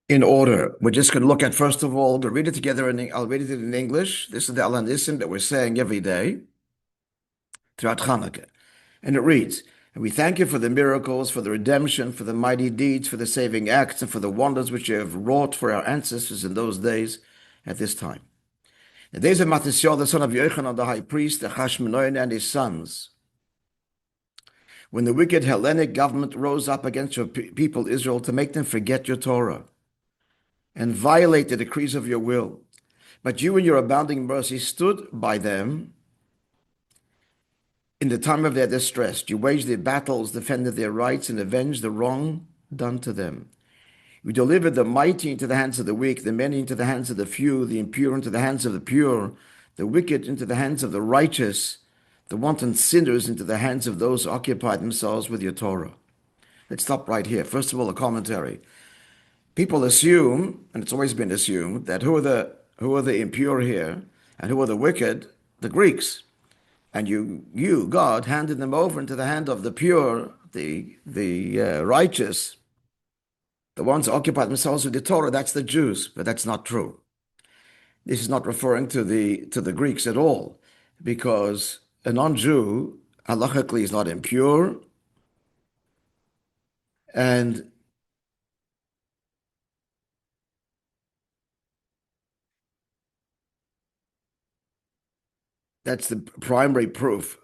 in order. We're just going to look at, first of all, to read it together, I'll read it in English. This is the Alanism that we're saying every day throughout Chanukah. And it reads, and we thank you for the miracles, for the redemption, for the mighty deeds, for the saving acts, and for the wonders which you have wrought for our ancestors in those days at this time. The days of Mattisyahu, the son of Yochanan, the high priest, the Hashmonaim and his sons, when the wicked Hellenic government rose up against your people Israel to make them forget your Torah and violate the decrees of your will. But you in your abounding mercy stood by them in the time of their distress. You waged their battles, defended their rights, and avenged the wrong done to them. You delivered the mighty into the hands of the weak, the many into the hands of the few, the impure into the hands of the pure, the wicked into the hands of the righteous, the wanton sinners into the hands of those who occupy themselves with your Torah. Let's stop right here. First of all, a commentary. People assume, and it's always been assumed, that who are the impure here and who are the wicked? The Greeks. And you, God, handed them over into the hand of the pure, the righteous, the ones who occupy themselves with the Torah. That's the Jews, but that's not true. This is not referring to the Greeks at all, because a non-Jew halachically is not impure, and that's the primary proof,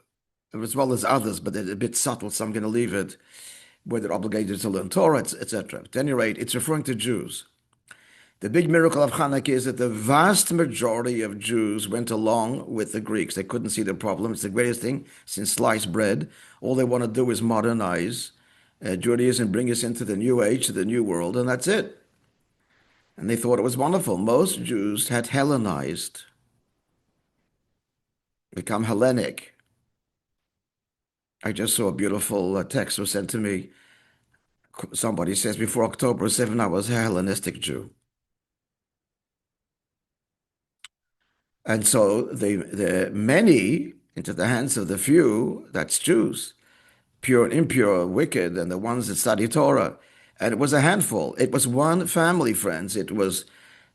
as well as others, but they're a bit subtle, so I'm going to leave it where they're obligated to learn Torah, etc. At any rate, it's referring to Jews. The big miracle of Chanukah is that the vast majority of Jews went along with the Greeks. They couldn't see the problem. It's the greatest thing since sliced bread. All they want to do is modernize Judaism, bring us into the new age, to the new world, and that's it. And they thought it was wonderful. Most Jews had Hellenized, become Hellenic. I just saw a beautiful text was sent to me. Somebody says, before October 7, I was a Hellenistic Jew. And so the many into the hands of the few, that's Jews, pure and impure, wicked, and the ones that study Torah. And it was a handful. It was one family, friends. It was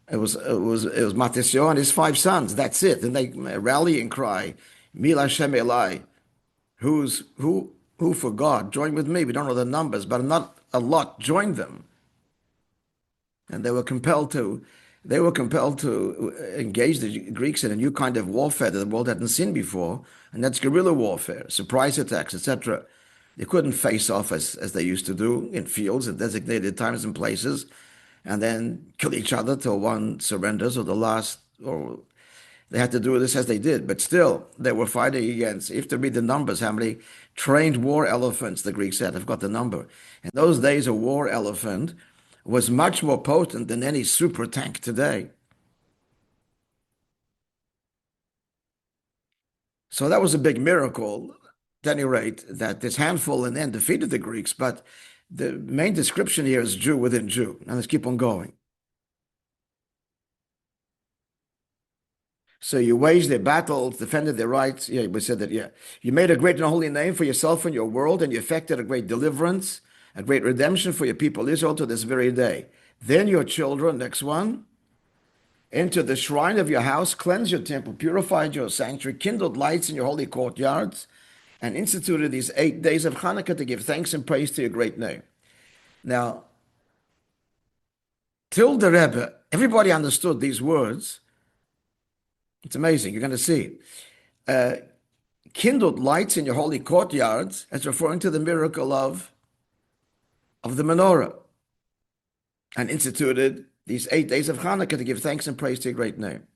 Mattisyahu and his five sons. That's it. And they rally and cry, Mil Hashem Elai. Who for God? Join with me. We don't know the numbers, but not a lot joined them. And they were compelled to engage the Greeks in a new kind of warfare that the world hadn't seen before, and that's guerrilla warfare, surprise attacks, etc. They couldn't face off as they used to do in fields at designated times and places, and then kill each other till one surrenders or the last, or they had to do this as they did. But still, they were fighting against, you have to read the numbers, how many trained war elephants, the Greeks said. I've got the number. In those days, a war elephant was much more potent than any super tank today. So that was a big miracle, at any rate, that this handful and then defeated the Greeks. But the main description here is Jew within Jew. Now let's keep on going. So you waged their battles, defended their rights. Yeah, we said that, yeah. You made a great and holy name for yourself and your world, and you effected a great deliverance, a great redemption for your people Israel to this very day. Then your children, next one, entered the shrine of your house, cleansed your temple, purified your sanctuary, kindled lights in your holy courtyards, and instituted these 8 days of Chanukah to give thanks and praise to your great name. Now, till the Rebbe, everybody understood these words. It's amazing. You're going to see. Kindled lights in your holy courtyards as referring to the miracle of the menorah, and instituted these 8 days of Chanukah to give thanks and praise to your great name.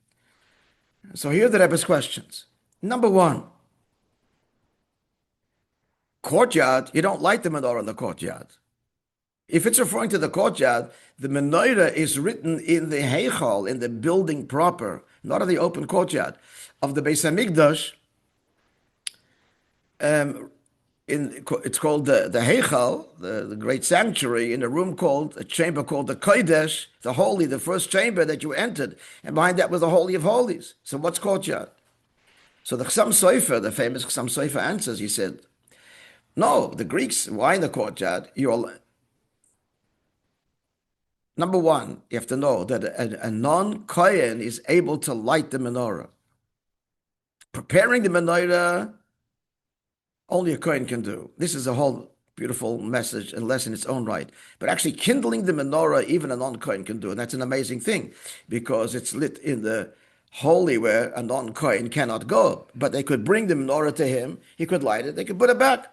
So here are the Rebbe's questions. Number one, courtyard, you don't light the menorah in the courtyard. If it's referring to the courtyard, the menorah is written in the heichal, in the building proper, not in the open courtyard of the Beis Hamikdash. It's called the heichal, the great sanctuary, in a room called a chamber called the kodesh, the holy, the first chamber that you entered, and behind that was the holy of holies. So what's courtyard? So the Chassam Sofer, the famous Chassam Sofer, answers. He said, "No, the Greeks. Why in the courtyard? Number one, you have to know that a non-Kohen is able to light the menorah. Preparing the menorah, only a Kohen can do. This is a whole beautiful message and lesson in its own right. But actually kindling the menorah, even a non-Kohen can do. And that's an amazing thing because it's lit in the holy where a non-Kohen cannot go. But they could bring the menorah to him. He could light it. They could put it back.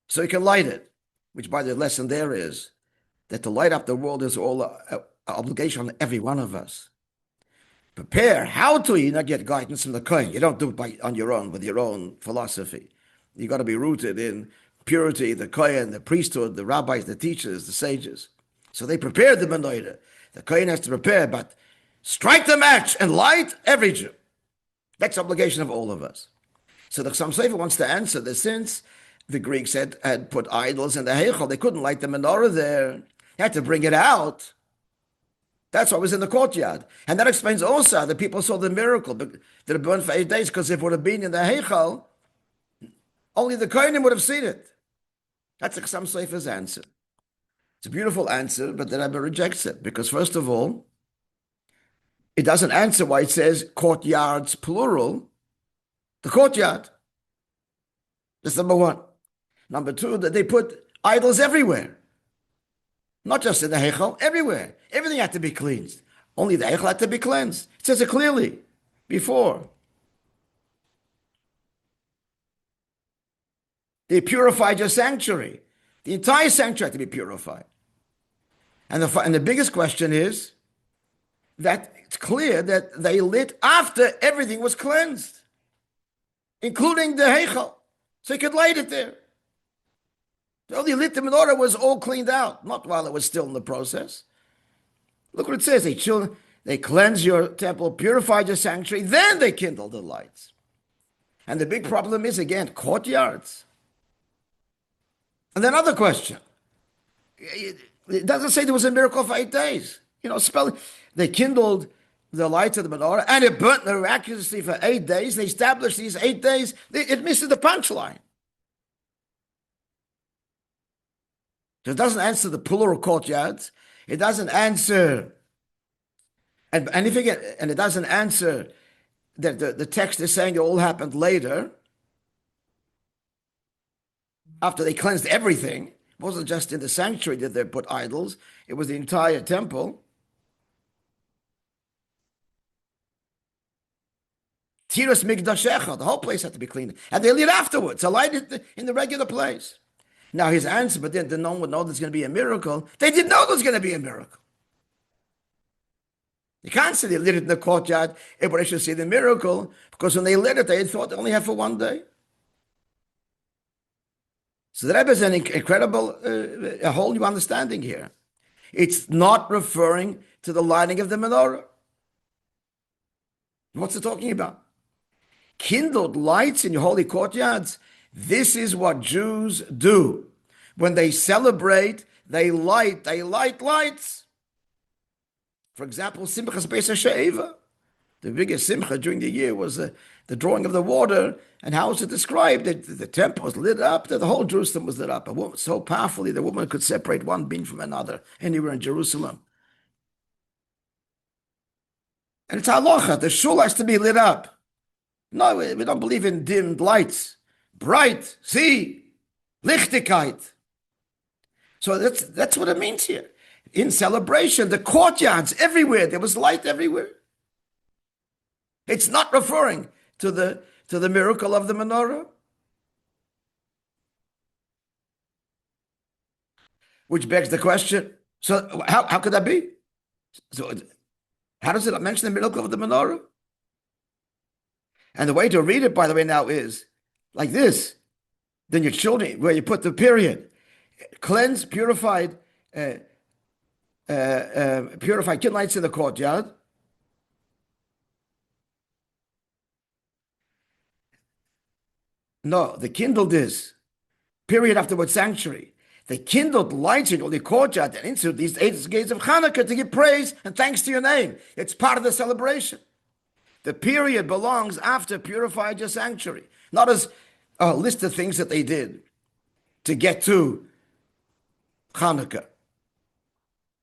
So he can light it, which by the lesson there is that to light up the world is all an obligation on every one of us. Prepare. How to you not get guidance from the Kohen? You don't do it on your own with your own philosophy. You got to be rooted in purity, the Kohen, the priesthood, the rabbis, the teachers, the sages. So they prepared the menorah. The Kohen has to prepare, but strike the match and light every Jew. That's the obligation of all of us. So the Chassam Sofer wants to answer this since the Greeks had put idols in the Heichal. They couldn't light the menorah there. They had to bring it out. That's why it was in the courtyard. And that explains also that people saw the miracle that it burned for 8 days, because if it would have been in the Heichal, only the Kohanim would have seen it. That's the Chassam Sofer's answer. It's a beautiful answer, but the Rabbi rejects it, because first of all, it doesn't answer why it says courtyards plural, the courtyard. That's number one. Number two, that they put idols everywhere. Not just in the Heichal, everywhere. Everything had to be cleansed. Only the Heichal had to be cleansed. It says it clearly before. They purified your sanctuary. The entire sanctuary had to be purified. And the biggest question is that it's clear that they lit after everything was cleansed, including the Heichal. So you could light it there. The only lit the menorah was all cleaned out, not while it was still in the process. Look what it says. They cleansed your temple, purified your sanctuary, then they kindled the lights. And the big problem is, again, courtyards. And then another question. It doesn't say there was a miracle for 8 days. They kindled the lights of the menorah, and it burnt miraculously for 8 days. They established these 8 days. It misses the punchline. It doesn't answer the plural courtyards. It doesn't answer, and it doesn't answer that the text is saying it all happened later, after they cleansed everything. It wasn't just in the sanctuary that they put idols. It was the entire temple. Tiras Mikdashecha, the whole place had to be cleaned. And they lit afterwards. They lighted in the regular place. Now his answer, but then no one would know there's going to be a miracle. They didn't know there was going to be a miracle. You can't say they lit it in the courtyard. Everybody should see the miracle, because when they lit it, they thought they only had for 1 day. So the Rebbe is an incredible, a whole new understanding here. It's not referring to the lighting of the menorah. What's it talking about? Kindled lights in your holy courtyards. This is what Jews do. When they celebrate, they light lights. For example, Simchas Beis HaShe'eva. The biggest simcha during the year was the drawing of the water. And how was it described? The temple was lit up, that the whole Jerusalem was lit up. A woman, so powerfully, the woman could separate one beam from another anywhere in Jerusalem. And it's halacha. The shul has to be lit up. No, we don't believe in dimmed lights. Bright, see, Lichtigkeit. So that's what it means here. In celebration, the courtyards everywhere, there was light everywhere. It's not referring to the miracle of the menorah. Which begs the question, so how could that be? So how does it mention the miracle of the menorah? And the way to read it, by the way, now is like this. Then your children, where you put the period, cleansed, purified, kindled lights in the courtyard. No, the kindled is period afterwards sanctuary. They kindled lights in the courtyard and into these 8 gates of Chanukah to give praise and thanks to your name. It's part of the celebration. The period belongs after purified your sanctuary, not as a list of things that they did to get to Chanukah.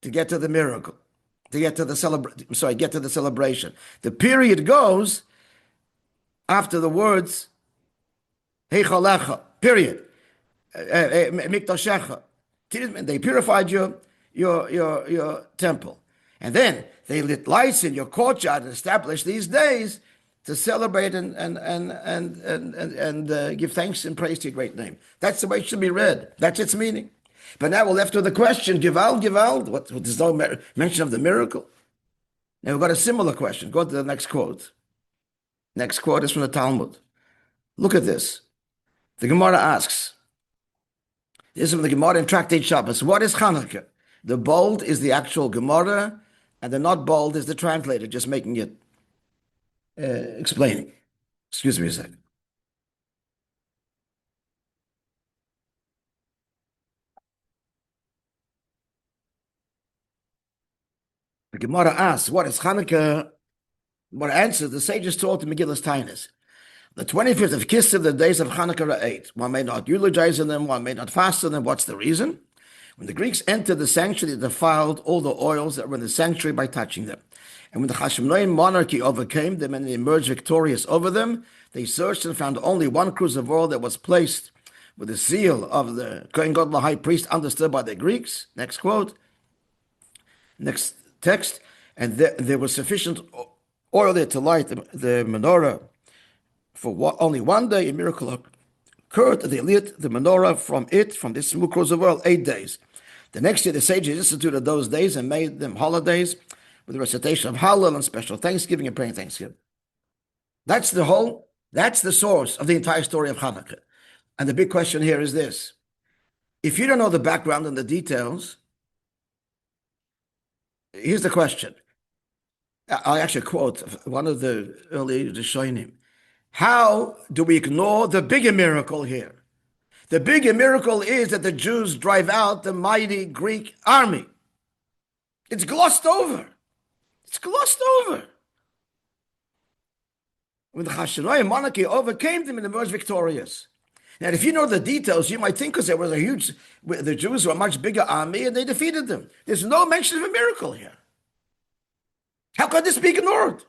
to get to the miracle, to get to the get to the celebration. The period goes after the words Heichalecha, period. Mikdashecha. They purified your temple. And then they lit lights in your courtyard and established these days to celebrate and give thanks and praise to your great name. That's the way it should be read. That's its meaning. But now we're left with the question, Givald, what, there's no mention of the miracle. Now we've got a similar question. Go to the next quote. Next quote is from the Talmud. Look at this. The Gemara asks, this is from the Gemara in Tractate Shabbos. What is Chanukah? The bold is the actual Gemara, and the not bold is the translator, just making it, explaining. Excuse me a second. The Gemara asks, what is Chanukah? What answers? The sages taught in Megillus Tainus. The 25th of Kislev, the days of Chanukah are 8. One may not eulogize in them, one may not fast in them. What's the reason? When the Greeks entered the sanctuary, they defiled all the oils that were in the sanctuary by touching them. And when the Hashmonaim monarchy overcame them and they emerged victorious over them, they searched and found only one cruse of oil that was placed with the seal of the Kohen Gadol, the high priest, understood by the Greeks. Next quote. Next text. And there was sufficient oil there to light the menorah for only one day. A miracle occurred. They lit the menorah from this small cruse of oil, 8 days. The next year, the sages instituted those days and made them holidays with the recitation of Hallel and special thanksgiving and praying thanksgiving. That's the source of the entire story of Chanukah. And the big question here is this. If you don't know the background and the details, here's the question. I'll actually quote one of the early Rishonim. How do we ignore the bigger miracle here? The bigger miracle is that the Jews drive out the mighty Greek army. It's glossed over. It's glossed over. When the Hashmonaim monarchy overcame them and emerged victorious. Now, if you know the details, you might think because there was the Jews were a much bigger army and they defeated them. There's no mention of a miracle here. How could this be ignored?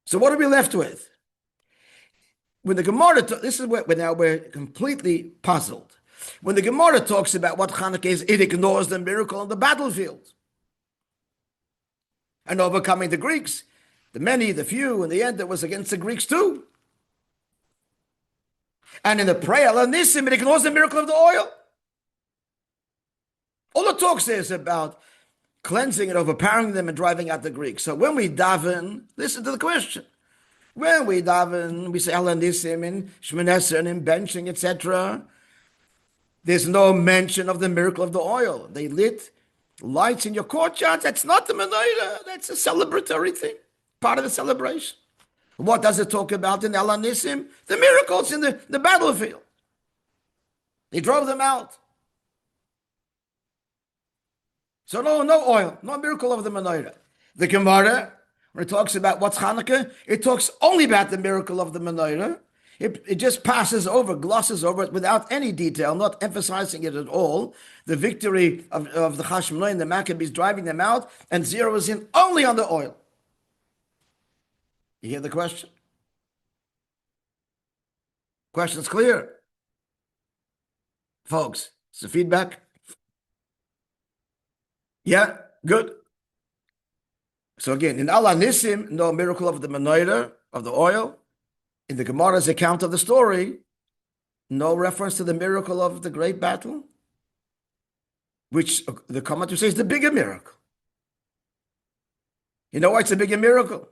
So what are we left with? When the Gemara, this is where now we're completely puzzled. When the Gemara talks about what Chanukah is, it ignores the miracle on the battlefield. And overcoming the Greeks, the many, the few, in the end it was against the Greeks too. And in the prayer, Nissim, it ignores the miracle of the oil. All it talks is about cleansing and overpowering them and driving out the Greeks. So when we daven, listen to the question. When we daven, we say Allah Nissim and Shmoneser and benching, etc. There's no mention of the miracle of the oil. They lit lights in your courtyard. That's not the menorah. That's a celebratory thing, part of the celebration. What does it talk about in Allah Nissim? The miracles in the battlefield. They drove them out. So no oil, no miracle of the menorah. The Gemara, when it talks about what's Chanukah, it talks only about the miracle of the menorah. It just passes over, glosses over it without any detail, not emphasizing it at all. The victory of the Hashmonaim, the Maccabees driving them out, and zeroes in only on the oil. You hear the question? Question's clear. Folks, it's the feedback. Yeah, good. So again, in Allah Nissim, no miracle of the menorah, of the oil. In the Gemara's account of the story, no reference to the miracle of the great battle, which the commentator says is the bigger miracle. You know why it's a bigger miracle?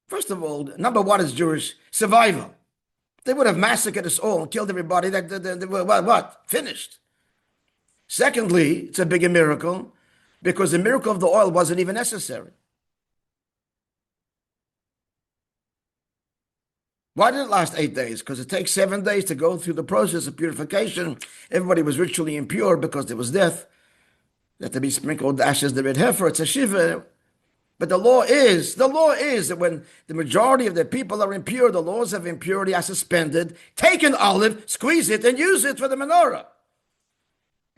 First of all, number one is Jewish survival. They would have massacred us all and killed everybody. What? Finished. Secondly, it's a bigger miracle because the miracle of the oil wasn't even necessary. Why did it last 8 days? Because it takes 7 days to go through the process of purification. Everybody was ritually impure because there was death. They had to be sprinkled ashes, the red heifer, it's a shiva. But the law is that when the majority of the people are impure, the laws of impurity are suspended. Take an olive, squeeze it, and use it for the menorah.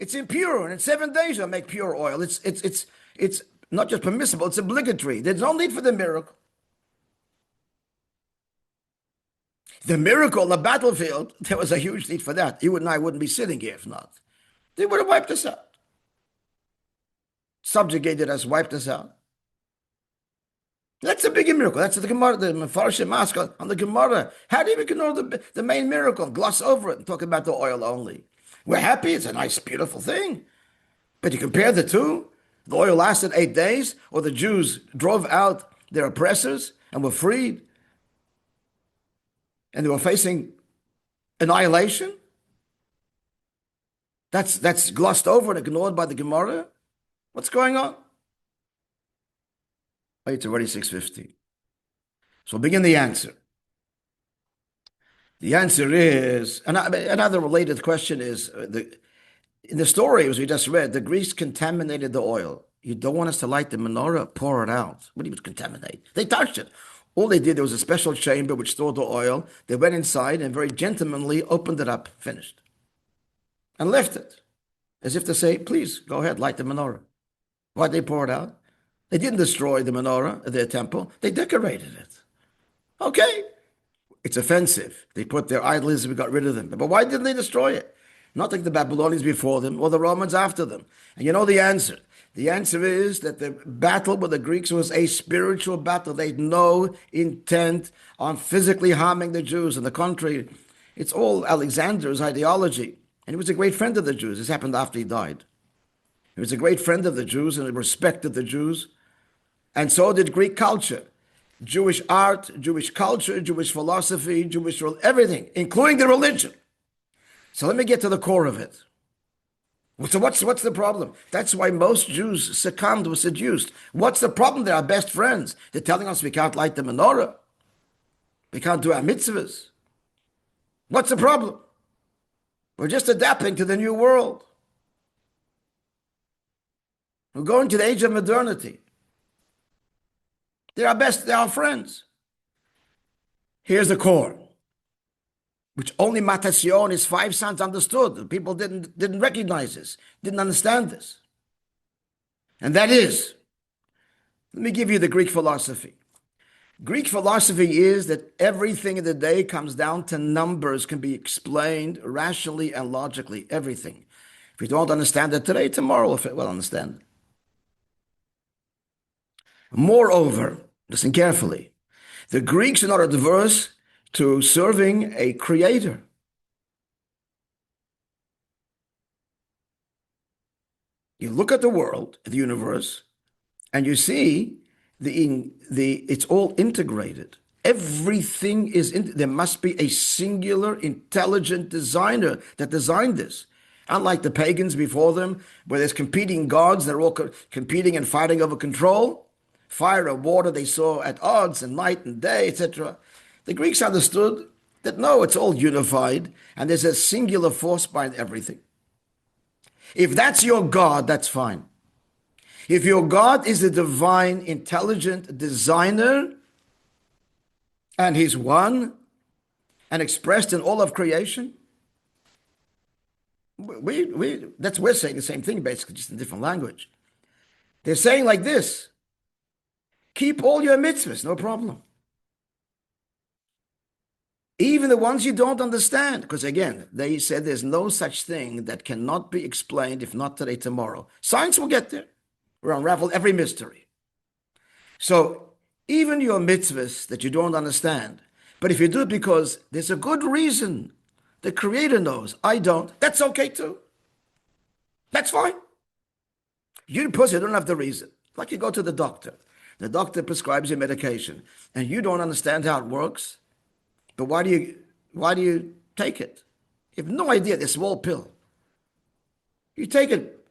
It's impure, and in 7 days you'll make pure oil. It's not just permissible, it's obligatory. There's no need for the miracle. The miracle on the battlefield, there was a huge need for that. You and I wouldn't be sitting here if not. They would have wiped us out. Subjugated us, wiped us out. That's a big miracle. That's the Gemara, the Mefarshim ask on the Gemara. How do you ignore the main miracle, gloss over it, and talk about the oil only? We're happy. It's a nice, beautiful thing. But you compare the two. The oil lasted 8 days, or the Jews drove out their oppressors and were freed. And they were facing annihilation. That's glossed over and ignored by the Gemara. What's going on? Oh, it's already 6:50. So we'll begin the answer. The answer is, another related question is, in the story, as we just read, the Greeks contaminated the oil. You don't want us to light the menorah? Pour it out. What do you mean contaminate? They touched it. All they did, there was a special chamber which stored the oil. They went inside and very gentlemanly opened it up, finished, and left it, as if to say, please, go ahead, light the menorah. Why'd they pour it out? They didn't destroy the menorah of their temple. They decorated it. Okay. It's offensive. They put their idols, we got rid of them. But why didn't they destroy it? Not like the Babylonians before them or the Romans after them. And you know the answer. The answer is that the battle with the Greeks was a spiritual battle. They had no intent on physically harming the Jews. On the contrary, it's all Alexander's ideology. And he was a great friend of the Jews. This happened after he died. He was a great friend of the Jews and respected the Jews. And so did Greek culture. Jewish art, Jewish culture, Jewish philosophy, Jewish everything, including the religion. So let me get to the core of it. So what's the problem? That's why most Jews succumbed, were seduced. What's the problem? They're our best friends. They're telling us we can't light the menorah. We can't do our mitzvahs. What's the problem? We're just adapting to the new world. We're going to the age of modernity. They're our friends. Here's the core, which only Matasyon, his 5 sons, understood. People didn't recognize this, didn't understand this. And that is, let me give you the Greek philosophy. Greek philosophy is that everything in the day comes down to numbers, can be explained rationally and logically, everything. If you don't understand it today, tomorrow we'll understand it. Moreover, listen carefully, the Greeks are not adverse to serving a creator. You look at the world, the universe, and you see it's all integrated. Everything is there must be a singular, intelligent designer that designed this. Unlike the pagans before them, where there's competing gods, they're all competing and fighting over control. Fire and water they saw at odds, and night and day, etc. The Greeks understood that no, it's all unified, and there's a singular force behind everything. If that's your God, that's fine. If your God is a divine, intelligent designer, and he's one, and expressed in all of creation, we're saying the same thing, basically, just in different language. They're saying like this: keep all your mitzvahs, no problem. Even the ones you don't understand, because again, they said there's no such thing that cannot be explained, if not today, tomorrow. Science will get there. We'll unravel every mystery. So even your mitzvahs that you don't understand, but if you do it because there's a good reason, the Creator knows, I don't, that's okay too. That's fine. You personally don't have the reason. Like you go to the doctor. The doctor prescribes you medication, and you don't understand how it works. But why do you take it? You have no idea. This small pill. You take it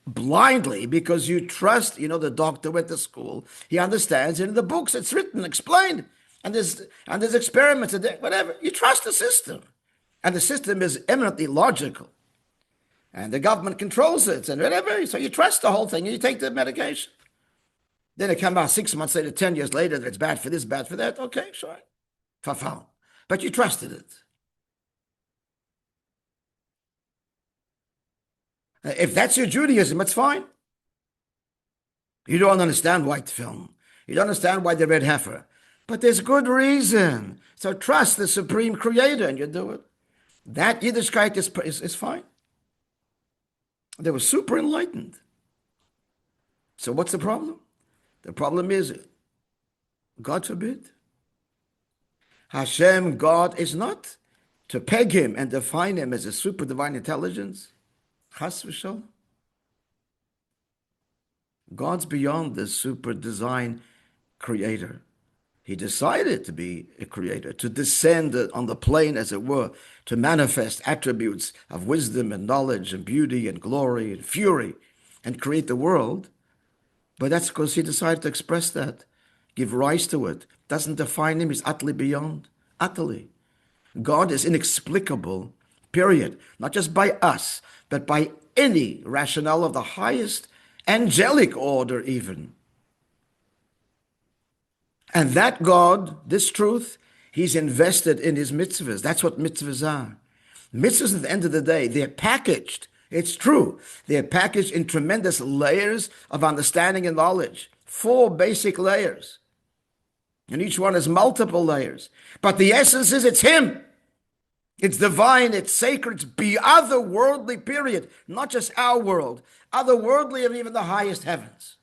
blindly because you trust. The doctor went to school. He understands. In the books, it's written, explained, and there's experiments and whatever. You trust the system, and the system is eminently logical, and the government controls it and whatever. So you trust the whole thing, and you take the medication. Then it comes out 6 months later, 10 years later, that it's bad for this, bad for that. Okay, sure. Fafal. But you trusted it. If that's your Judaism, it's fine. You don't understand white film. You don't understand why the red heifer. But there's good reason. So trust the supreme creator and you do it. That Yiddishkeit is fine. They were super enlightened. So what's the problem? The problem is, God forbid, Hashem, God, is not to peg him and define him as a super divine intelligence. Chas v'shalom. God's beyond this super design creator. He decided to be a creator, to descend on the plane, as it were, to manifest attributes of wisdom and knowledge and beauty and glory and fury and create the world. But that's because he decided to express that, give rise to it. Doesn't define him. He's utterly beyond. Utterly. God is inexplicable, period. Not just by us, but by any rationale of the highest angelic order even. And that God, this truth, he's invested in his mitzvahs. That's what mitzvahs are. Mitzvahs, at the end of the day, they're packaged. It's true. They're packaged in tremendous layers of understanding and knowledge. 4 basic layers. And each one has multiple layers. But the essence is it's him. It's divine, it's sacred, it's beyond otherworldly, period. Not just our world. Otherworldly and even the highest heavens.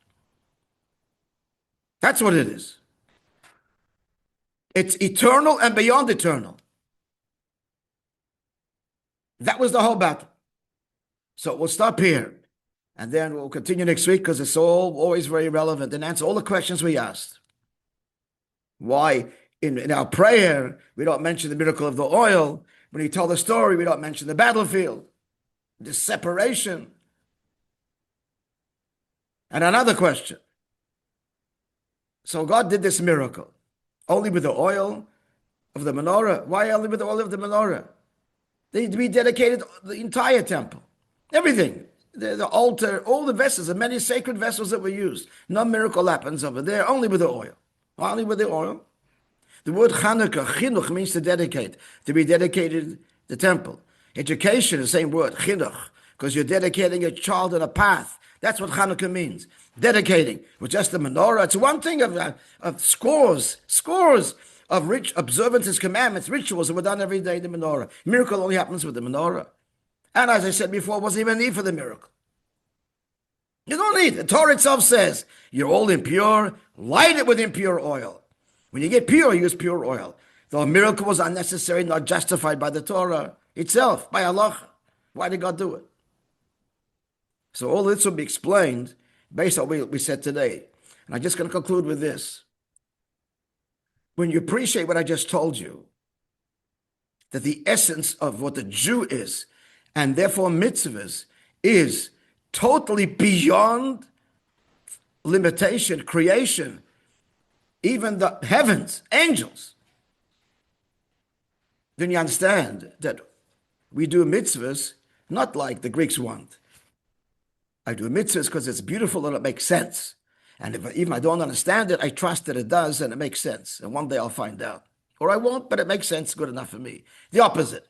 That's what it is. It's eternal and beyond eternal. That was the whole battle. So we'll stop here. And then we'll continue next week because it's always very relevant and answer all the questions we asked. Why in our prayer we don't mention the miracle of the oil. When you tell the story, we don't mention the battlefield, the separation. And another question. So God did this miracle only with the oil of the menorah. Why only with the oil of the menorah? They rededicated the entire temple. Everything. The altar, all the vessels, the many sacred vessels that were used. No miracle happens over there, only with the oil. Only with the oil. The word Chanukah, chinuch, means to dedicate, to be dedicated the temple. Education is the same word, chinuch, because you're dedicating a child on a path. That's what Chanukah means. Dedicating. With just the menorah, it's one thing of scores of rich observances, commandments, rituals that were done every day in the menorah. Miracle only happens with the menorah. And as I said before, wasn't even need for the miracle. You don't need. The Torah itself says, you're all impure, light it with impure oil. When you get pure, use pure oil. The miracle was unnecessary, not justified by the Torah itself, by Allah. Why did God do it? So all this will be explained based on what we said today. And I'm just going to conclude with this. When you appreciate what I just told you, that the essence of what the Jew is, and therefore mitzvahs, is totally beyond limitation, creation, even the heavens, angels, then you understand that we do mitzvahs not like the Greeks want. I do mitzvahs because it's beautiful and it makes sense. And if even I don't understand it, I trust that it does and it makes sense. And one day I'll find out. Or I won't, but it makes sense, good enough for me. The opposite.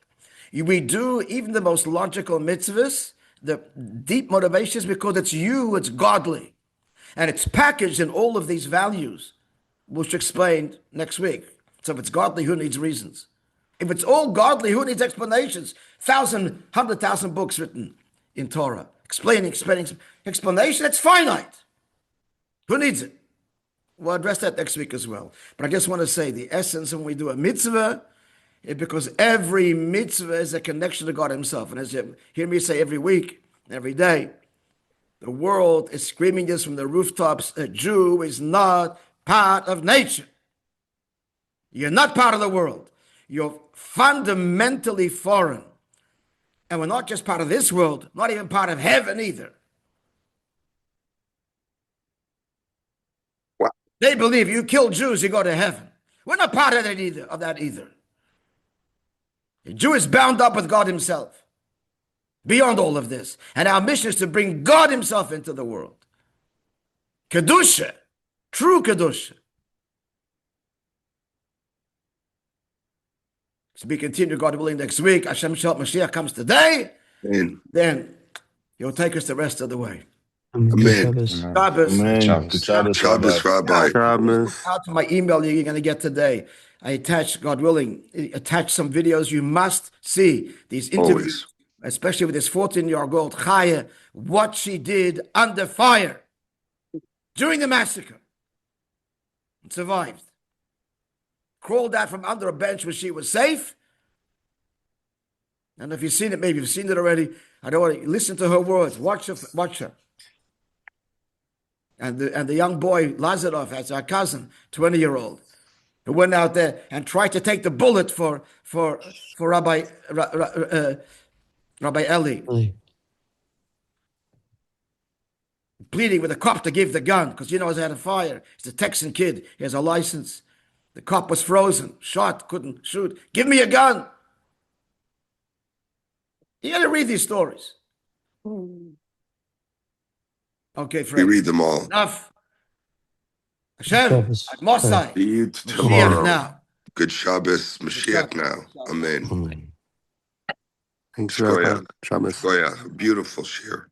We do even the most logical mitzvahs, the deep motivations, because it's you, it's godly. And it's packaged in all of these values, which explained next week. So if it's godly, who needs reasons? If it's all godly, who needs explanations? 100,000 books written in Torah, explaining. Explanation, it's finite. Who needs it? We'll address that next week as well. But I just want to say the essence when we do a mitzvah, because every mitzvah is a connection to God himself. And as you hear me say every week, every day, the world is screaming this from the rooftops, a Jew is not part of nature. You're not part of the world. You're fundamentally foreign. And we're not just part of this world, not even part of heaven either. Wow. They believe you kill Jews, you go to heaven. We're not part of that either. A Jew is bound up with God himself, beyond all of this. And our mission is to bring God himself into the world. Kedusha, true Kedusha. To be continued, God willing, next week. Hashem Shalom Mashiach comes today. Amen. Then He'll take us the rest of the way. Amen. Shabbos. Amen. Good Shabbos, Shabbos, Rabbi. Shabbos. Out to my email you're going to get today. I attached, God willing, some videos you must see. These interviews, Always. especially with this 14-year-old Chaya, what she did under fire during the massacre. And survived. Crawled out from under a bench where she was safe. And if you've seen it, maybe you've seen it already. I don't want to listen to her words. Watch her. And the young boy, Lazarov, as our cousin, 20-year-old, who went out there and tried to take the bullet for Rabbi Eli. Pleading with the cop to give the gun, because he had a fire. He's a Texan kid. He has a license. The cop was frozen, shot, couldn't shoot. Give me a gun. You got to read these stories. Okay, Fred. We read them all. Enough. Hashem, Mosai. See you tomorrow. Now. Good Shabbos, Mashiach now. Amen. Thanks, Rabbi. Shabbos. Goya, beautiful shir.